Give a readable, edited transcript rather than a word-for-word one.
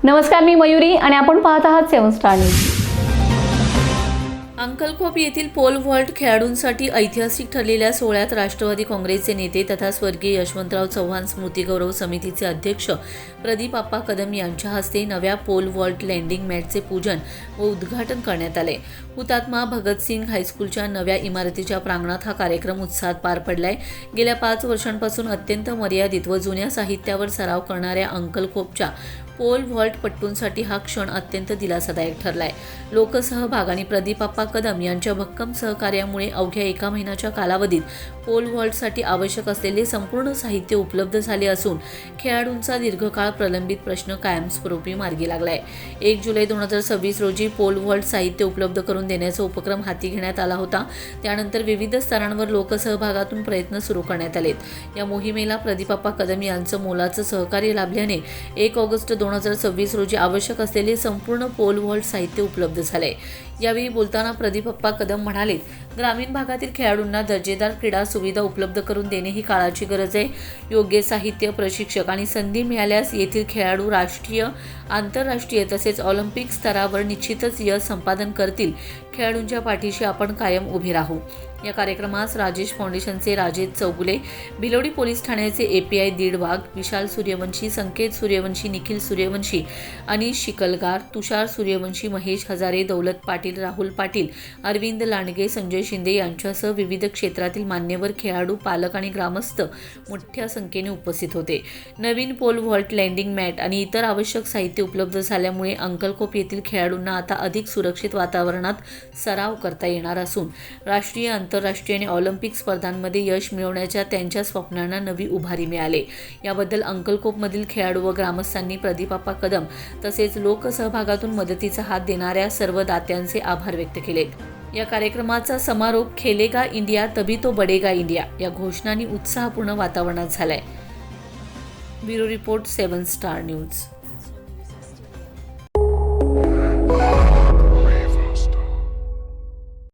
नमस्कार, मी मयुरी आणि आपण पाहत आहात 7 स्टार न्यूज. अंकलखोप येथील पोल व्हॉल्ट खेळाडूंसाठी ऐतिहासिक ठरलेल्या सोहळ्यात राष्ट्रवादी काँग्रेसचे नेते तथा स्वर्गीय यशवंतराव चव्हाण स्मृती गौरव समितीचे अध्यक्ष प्रदीप आप्पा कदम यांच्या हस्ते नव्या पोल व्हॉल्ट लँडिंग मॅटचे पूजन व उद्घाटन करण्यात आले. हुतात्मा भगतसिंग हायस्कूलच्या नव्या इमारतीच्या प्रांगणात हा कार्यक्रम उत्साहात पार पडलाय. गेल्या 5 वर्षांपासून अत्यंत मर्यादित व जुन्या साहित्यावर सराव करणाऱ्या अंकलखोपच्या पोल व्हॉल्ट पट्टूंसाठी हा क्षण अत्यंत दिलासादायक ठरलाय. लोकसहभाग आणि प्रदीप आप्पा कदम यांच्या भक्कम सहकार्यामुळे अवघ्या 1 महिन्याच्या कालावधीत पोल व्हॉल्टसाठी आवश्यक असलेले संपूर्ण साहित्य उपलब्ध झाले असून खेळाडूंचा दीर्घकाळ प्रलंबित प्रश्न कायमस्वरूपी मार्गी लागलाय. 1 जुलै 2026 रोजी पोल व्हॉल्ट साहित्य उपलब्ध करून देण्याचा उपक्रम हाती घेण्यात आला होता. त्यानंतर विविध स्तरांवर लोकसहभागातून प्रयत्न सुरू करण्यात आलेत. या मोहिमेला प्रदीप आप्पा कदम यांचं मोलाचं सहकार्य लाभल्याने 1 ऑगस्ट 2026 रोजी आवश्यक असलेले संपूर्ण पोल व्हॉल्ट साहित्य उपलब्ध झाले. यावेळी बोलताना प्रदीप आप्पा कदम म्हणाले, ग्रामीण भागातील खेळाडूंना दर्जेदार क्रीडा सुविधा उपलब्ध करून देणे ही काळाची गरज आहे. योग्य साहित्य, प्रशिक्षक आणि संधी मिळाल्यास येथील खेळाडू राष्ट्रीय, आंतरराष्ट्रीय तसेच ऑलिम्पिक स्तरावर निश्चितच यश संपादन करतील. खेळाडूंच्या पाठीशी आपण कायम उभे राहू. या कार्यक्रमास राजेश फाउंडेशनचे राजेश चौगुले, भिलोडी पोलीस ठाण्याचे API दीड वाघ, विशाल सूर्यवंशी, संकेत सूर्यवंशी, निखिल सूर्यवंशी, अनिश शिकलगार, तुषार सूर्यवंशी, महेश हजारे, दौलत पाटील, राहुल पाटील, अरविंद लांडगे, संजय शिंदे यांच्यासह विविध क्षेत्रातील मान्यवर, खेळाडू, पालक आणि ग्रामस्थ मोठ्या संख्येने उपस्थित होते. नवीन पोल व्हॉल्ट लँडिंग मॅट आणि इतर आवश्यक साहित्य उपलब्ध झाल्यामुळे अंकलखोप येथील खेळाडूंना आता अधिक सुरक्षित वातावरणात सराव करता येणार असून राष्ट्रीय, आंतरराष्ट्रीय आणि ऑलिम्पिक स्पर्धांमध्ये यश मिळवण्याच्या त्यांच्या स्वप्नांना नवी उभारी मिळाली. याबद्दल अंकलखोपमधील खेळाडू व ग्रामस्थांनी प्रदीप आप्पा कदम तसेच लोकसहभागातून मदतीचा हात देणाऱ्या सर्व दात्यांचे आभार व्यक्त केलेत. या कार्यक्रमाचा समारोप खेलेगा इंडिया तभी तो बढेगा इंडिया या घोषणांनी उत्साहपूर्ण वातावरणात झालाय. Bureau report 7 star news.